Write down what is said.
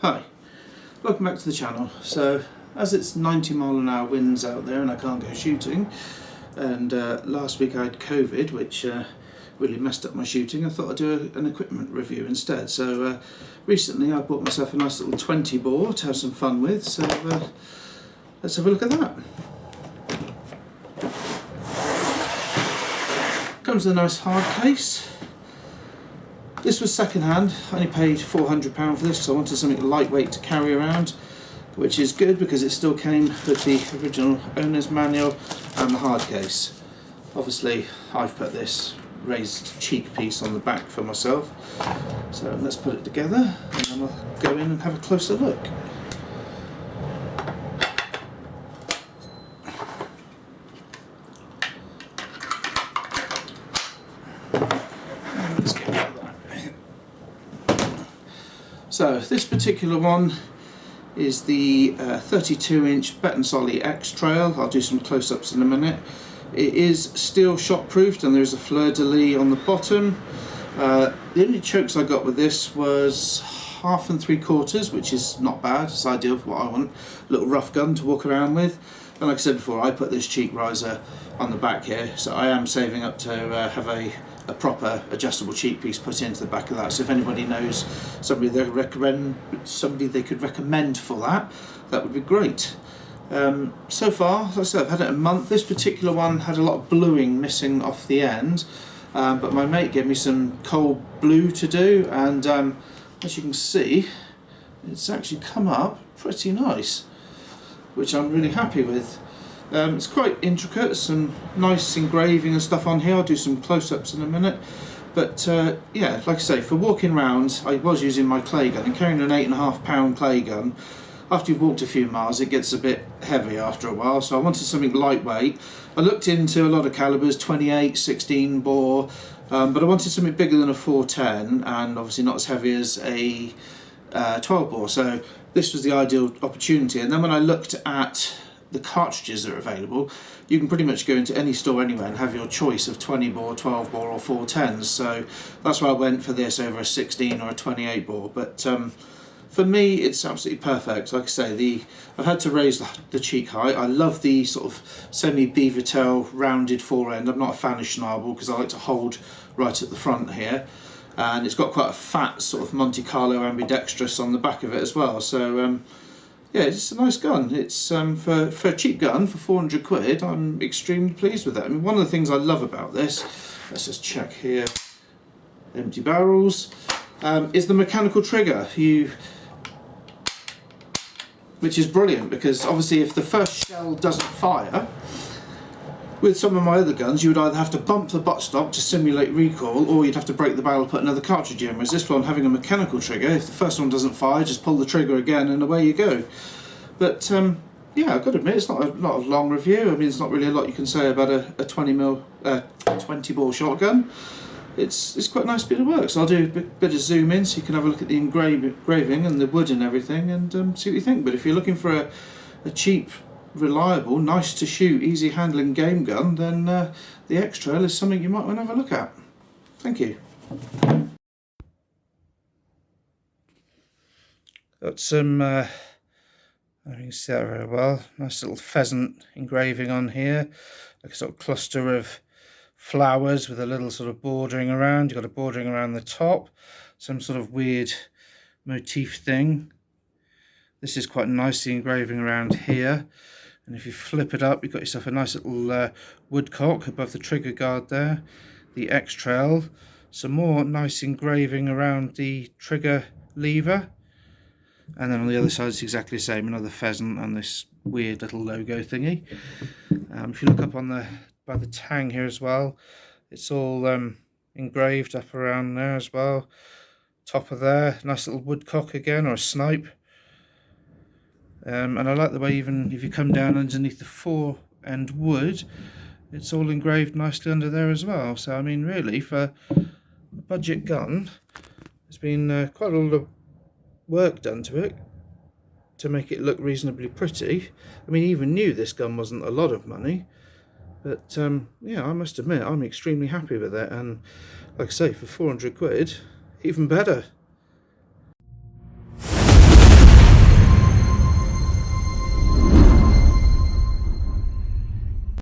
Hi, welcome back to the channel. So, as it's 90-mile-an-hour winds out there and I can't go shooting, and last week I had COVID, which really messed up my shooting, I thought I'd do an equipment review instead. So recently I bought myself a nice little 20 bore to have some fun with, so let's have a look at that. Comes in a nice hard case. This was second hand. I only paid £400 for this because I wanted something lightweight to carry around, which is good because it still came with the original owner's manual and the hard case. Obviously I've put this raised cheek piece on the back for myself, so let's put it together and then we'll go in and have a closer look. Let's get rid of that. So this particular one is the 32-inch bettinsoli X Trail. I'll do some close-ups in a minute. It is steel shot-proofed and there's a fleur-de-lis on the bottom. The only chokes I got with this was 1/2 and 3/4, which is not bad. It's ideal for what I want. A little rough gun to walk around with. And like I said before, I put this cheek riser on the back here, so I am saving up to have a proper adjustable cheek piece put into the back of that. So if anybody knows somebody they could recommend for that, that would be great. So far, as I said, I've had it a month. This particular one had a lot of bluing missing off the end, but my mate gave me some cold blue to do, and as you can see, it's actually come up pretty nice, which I'm really happy with. It's quite intricate, some nice engraving and stuff on here. I'll do some close-ups in a minute, but yeah, like I say, for walking around, I was using my clay gun, and carrying an 8.5 pound clay gun, after you've walked a few miles it gets a bit heavy after a while, so I wanted something lightweight. I looked into a lot of calibers, 28, 16 bore, but I wanted something bigger than a 410 and obviously not as heavy as a 12 bore, so this was the ideal opportunity. And then when I looked at the cartridges that are available, you can pretty much go into any store anywhere and have your choice of 20 bore, 12 bore or 410s, so that's why I went for this over a 16 or a 28 bore. But for me it's absolutely perfect. Like I say, I've had to raise the cheek height. I love the sort of semi beaver tail rounded forend. I'm not a fan of schnabel because I like to hold right at the front here, and it's got quite a fat sort of Monte Carlo ambidextrous on the back of it as well, so yeah, it's a nice gun. It's for a cheap gun for 400 quid. I'm extremely pleased with that. I mean, one of the things I love about this, let's just check here, empty barrels, is the mechanical trigger. Which is brilliant, because obviously if the first shell doesn't fire, with some of my other guns you would either have to bump the buttstock to simulate recoil, or you'd have to break the barrel, put another cartridge in. Whereas this one, having a mechanical trigger, if the first one doesn't fire, just pull the trigger again and away you go. But yeah, I've got to admit, it's not a long review. I mean, it's not really a lot you can say about a 20 bore shotgun. It's quite a nice bit of work, so I'll do a bit of zoom in so you can have a look at the engraving and the wood and everything, and see what you think. But if you're looking for a cheap, reliable, nice to shoot, easy handling game gun, then the X Trail is something you might want to have a look at. Thank you. Got some, I think you can see that very well, nice little pheasant engraving on here, like a sort of cluster of flowers with a little sort of bordering around. You've got a bordering around the top, some sort of weird motif thing. This is quite nicely engraving around here, and if you flip it up, you've got yourself a nice little woodcock above the trigger guard there, the X Trail, some more nice engraving around the trigger lever, and then on the other side it's exactly the same, another pheasant and this weird little logo thingy. If you look up on by the tang here as well, it's all engraved up around there as well. Top of there, nice little woodcock again, or a snipe. And I like the way, even if you come down underneath the fore end wood, it's all engraved nicely under there as well. So I mean, really, for a budget gun, there's been quite a lot of work done to it to make it look reasonably pretty. I mean, even new, this gun wasn't a lot of money, but yeah, I must admit I'm extremely happy with it, and like I say, for 400 quid, even better.